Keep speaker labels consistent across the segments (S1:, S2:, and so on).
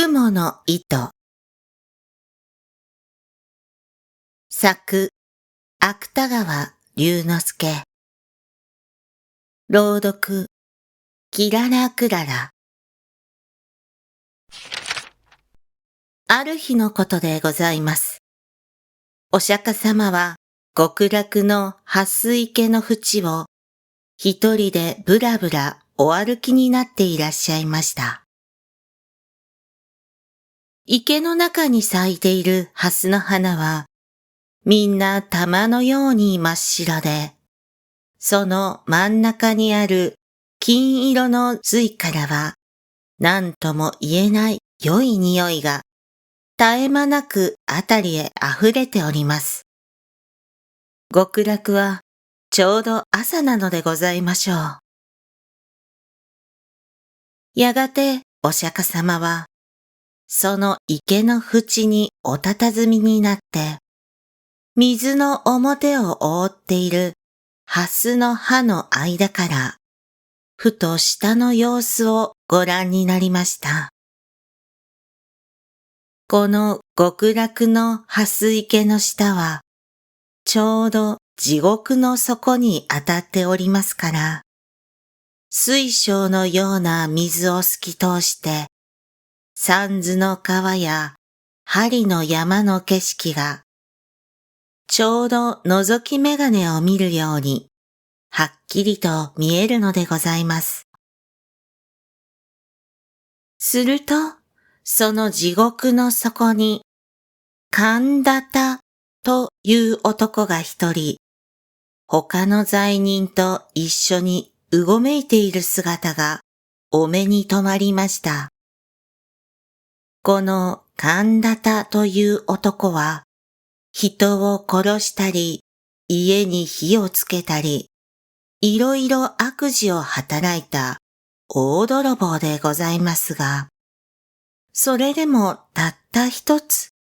S1: 雲の糸。作、芥川龍之介。朗読、きららくらら。ある日のことでございます。お釈迦様は極楽の蓮池の淵を一人でぶらぶらお歩きになっていらっしゃいました。池の中に咲いている蓮の花はみんな玉のように真っ白で、その真ん中にある金色の髄からは何とも言えない良い匂いが絶え間なくあたりへ溢れております。極楽はちょうど朝なのでございましょう。やがてお釈迦様はその池の淵にお佇みになって、水の表を覆っている蓮の葉の間から、ふと下の様子をご覧になりました。この極楽の蓮池の下は、ちょうど地獄の底に当たっておりますから、水晶のような水を透き通して、三途の川や針の山の景色が、ちょうど覗き眼鏡を見るように、はっきりと見えるのでございます。すると、その地獄の底に、神田田という男が一人、他の罪人と一緒にうごめいている姿がお目に留まりました。この神田田という男は、人を殺したり、家に火をつけたり、いろいろ悪事を働いた大泥棒でございますが、それでもたった一つ、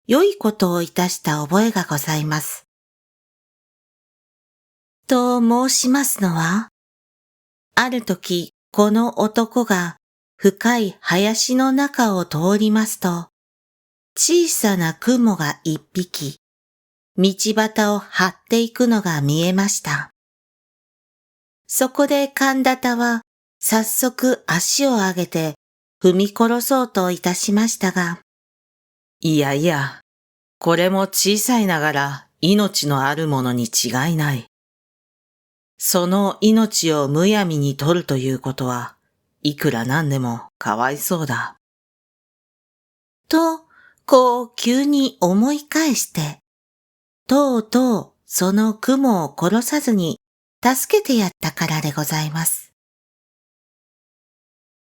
S1: 良いことをいたした覚えがございます。と申しますのは、ある時この男が深い林の中を通りますと、小さな雲が一匹、道端を張っていくのが見えました。そこで神田田は早速足を上げて踏み殺そうといたしましたが、
S2: いやいや、これも小さいながら命のあるものに違いない。その命をむやみに取るということは、いくらなんでもかわいそうだ。
S1: と、こう急に思い返して、とうとうその雲を殺さずに助けてやったからでございます。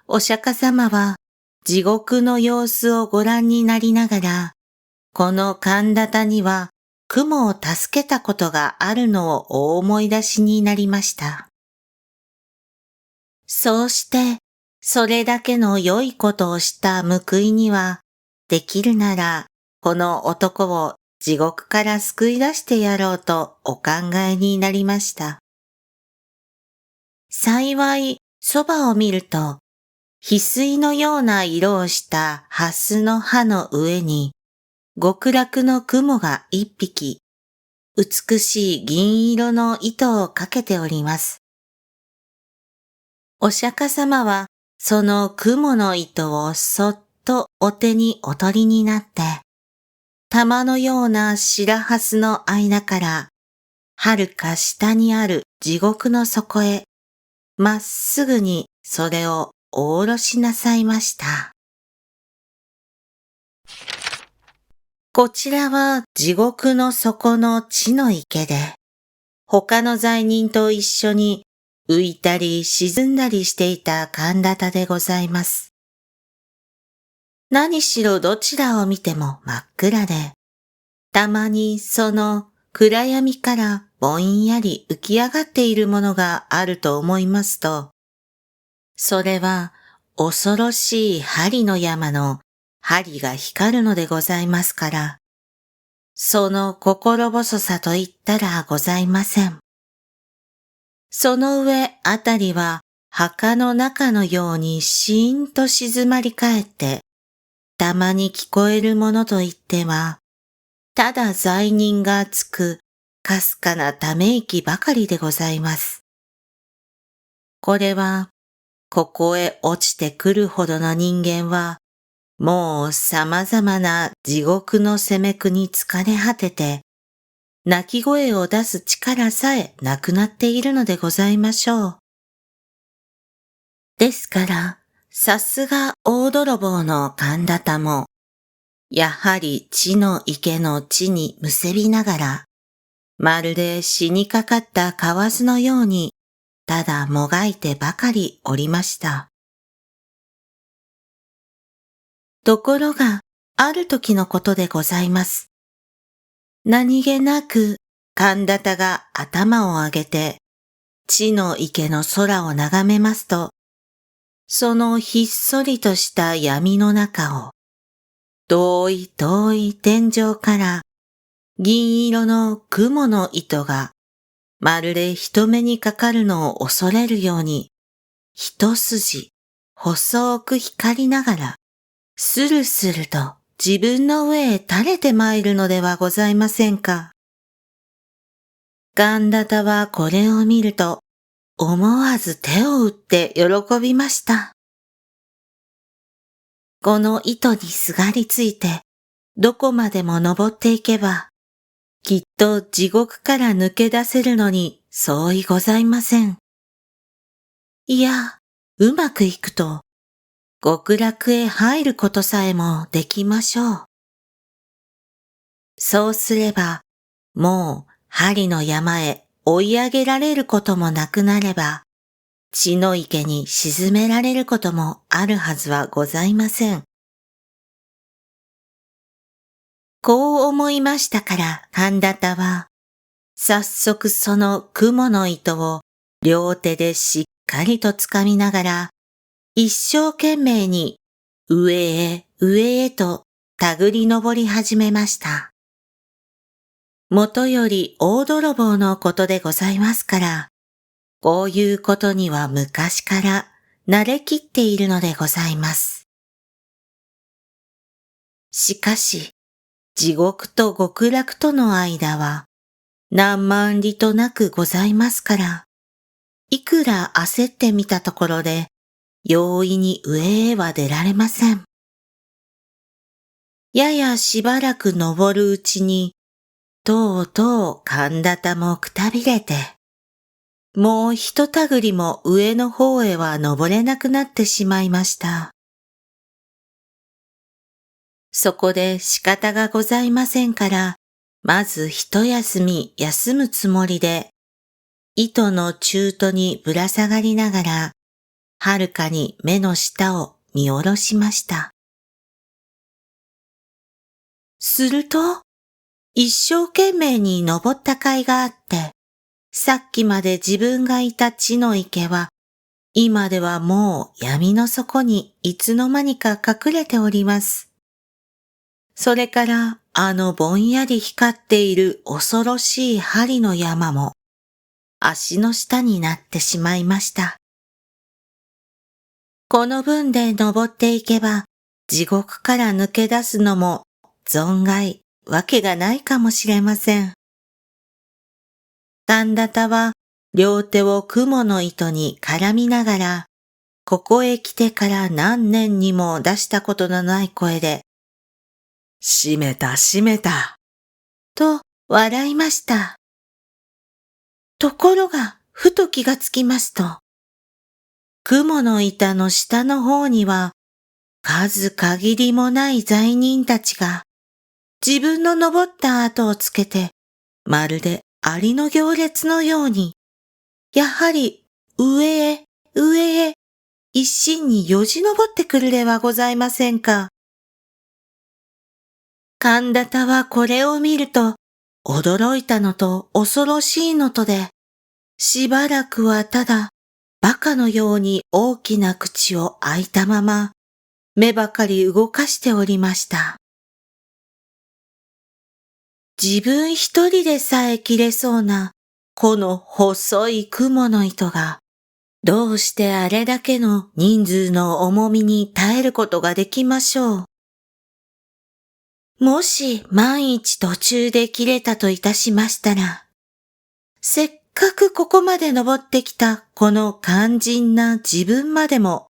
S1: お釈迦様は地獄の様子をご覧になりながら、この神田田には雲を助けたことがあるのをお思い出しになりました。そうして、それだけの良いことをした報いには、できるなら、この男を地獄から救い出してやろうとお考えになりました。幸い、そばを見ると、翡翠のような色をした蓮の葉の上に、極楽の雲が一匹、美しい銀色の糸をかけております。お釈迦様は、その雲の糸をそっとお手にお取りになって、玉のような白蓮の間から、遥か下にある地獄の底へ、まっすぐにそれをお下ろしなさいました。こちらは地獄の底の地の池で、他の罪人と一緒に浮いたり沈んだりしていた神田田でございます。何しろどちらを見ても真っ暗で、たまにその暗闇からぼんやり浮き上がっているものがあると思いますと、それは恐ろしい針の山の針が光るのでございますから、その心細さと言ったらございません。その上あたりは墓の中のようにしーんと静まり返って、たまに聞こえるものといっては、ただ罪人がつくかすかなため息ばかりでございます。これは、ここへ落ちてくるほどの人間は、もう様々な地獄の責め苦に疲れ果てて、泣き声を出す力さえなくなっているのでございましょう。ですから、さすが大泥棒の神田田も、やはり地の池の地にむせびながら、まるで死にかかった蛙のように、ただもがいてばかりおりました。ところが、ある時のことでございます。何気なく、神田田が頭を上げて、地の池の空を眺めますと、そのひっそりとした闇の中を、遠い遠い天井から銀色の雲の糸がまるで人目にかかるのを恐れるように一筋細く光りながらスルスルと自分の上へ垂れて参るのではございませんか。ガンダタはこれを見ると思わず手を打って喜びました。この糸にすがりついて、どこまでも登っていけば、きっと地獄から抜け出せるのに相違ございません。いや、うまくいくと、極楽へ入ることさえもできましょう。そうすれば、もう針の山へ追い上げられることもなくなれば、血の池に沈められることもあるはずはございません。こう思いましたから神田田は、早速その雲の糸を両手でしっかりと掴みながら、一生懸命に上へ上へと手繰り登り始めました。もとより大泥棒のことでございますから、こういうことには昔から慣れきっているのでございます。しかし、地獄と極楽との間は何万里となくございますから、いくら焦ってみたところで、容易に上へは出られません。ややしばらく登るうちに、とうとう神田田もくたびれて、もうひとたぐりも上の方へは登れなくなってしまいました。そこで仕方がございませんから、まず一休み休むつもりで、糸の中途にぶら下がりながら、はるかに目の下を見下ろしました。すると、一生懸命に登った甲斐があって、さっきまで自分がいた地の池は、今ではもう闇の底にいつの間にか隠れております。それからあのぼんやり光っている恐ろしい針の山も足の下になってしまいました。この分で登っていけば地獄から抜け出すのも存外わけがないかもしれません。神田田は両手を雲の糸に絡みながら、ここへ来てから何年にも出したことのない声で、
S2: 閉めた閉めた。
S1: と笑いました。ところが、ふと気がつきますと、雲の板の下の方には、数限りもない罪人たちが、自分の登った跡をつけて、まるでアリの行列のように、やはり上へ上へ一心によじ登ってくるではございませんか。神田田はこれを見ると、驚いたのと恐ろしいのとで、しばらくはただ、馬鹿のように大きな口を開いたまま、目ばかり動かしておりました。自分一人でさえ切れそうな、この細い雲の糸が、どうしてあれだけの人数の重みに耐えることができましょう。もし万一途中で切れたといたしましたら、せっかくここまで登ってきたこの肝心な自分までも、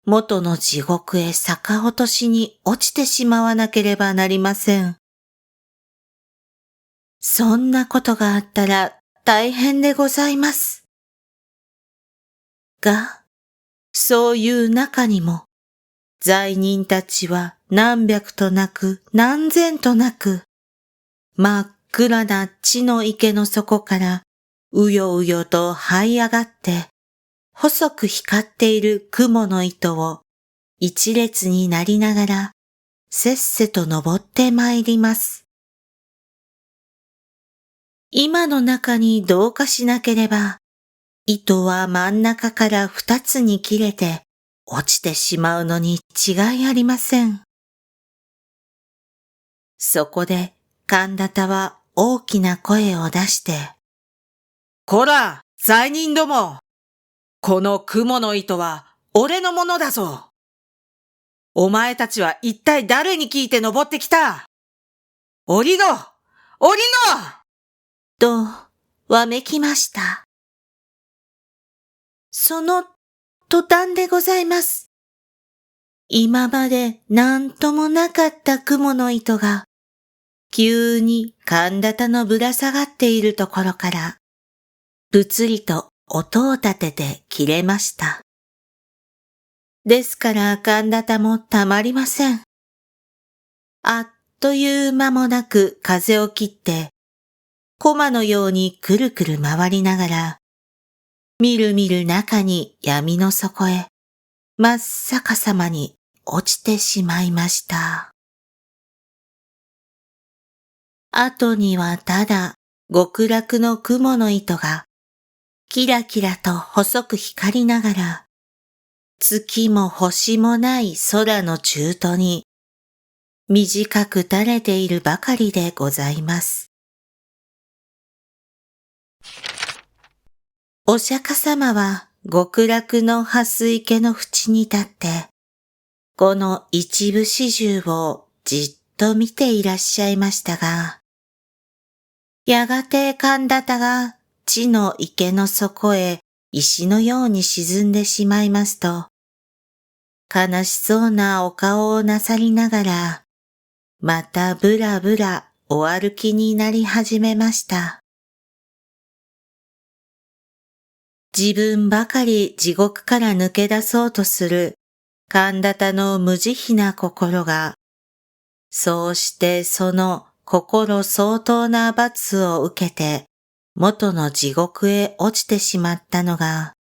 S1: 元の地獄へ逆落としに落ちてしまわなければなりません。そんなことがあったら大変でございます。が、そういう中にも、罪人たちは何百となく何千となく、真っ暗な地の池の底からうようよと這い上がって、細く光っている雲の糸を一列になりながら、せっせと登って参ります。今の中に同化しなければ、糸は真ん中から二つに切れて落ちてしまうのに違いありません。そこで神田田は大きな声を出して、
S2: こら、罪人ども！この雲の糸は俺のものだぞ。お前たちは一体誰に聞いて登ってきた？降りろ！降りろ！
S1: と、わめきました。その途端でございます。今まで何ともなかった雲の糸が、急に神田田のぶら下がっているところから、ぷつりと音を立てて切れました。ですから神田田もたまりません。あっという間もなく風を切って、コマのようにくるくる回りながら、みるみる中に闇の底へ、真っ逆さまに落ちてしまいました。後にはただ極楽の雲の糸が、キラキラと細く光りながら、月も星もない空の中途に、短く垂れているばかりでございます。お釈迦様は極楽の蓮池の淵に立って、この一部始終をじっと見ていらっしゃいましたが、やがて神田田が地の池の底へ石のように沈んでしまいますと、悲しそうなお顔をなさりながら、またぶらぶらお歩きになり始めました。自分ばかり地獄から抜け出そうとする神田田の無慈悲な心が、そうしてその心相当な罰を受けて元の地獄へ落ちてしまったのが、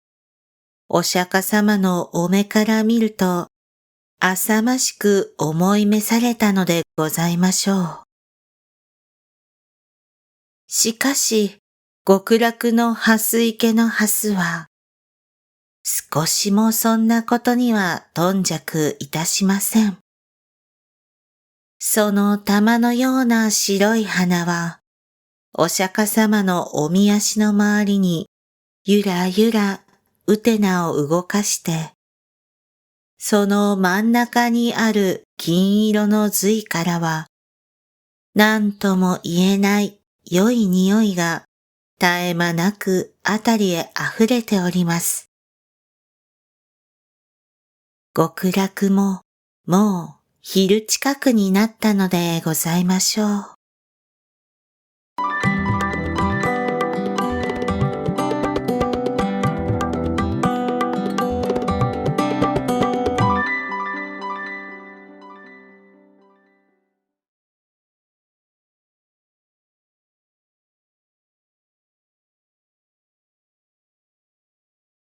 S1: お釈迦様のお目から見ると、浅ましく思い召されたのでございましょう。しかし、極楽の蓮池の蓮は、少しもそんなことには頓着いたしません。その玉のような白い花は、お釈迦様のおみ足の周りにゆらゆらうてなを動かして、その真ん中にある金色の髄からは、何とも言えない良い匂いが絶え間なくあたりへ溢れております。極楽ももう昼近くになったのでございましょう。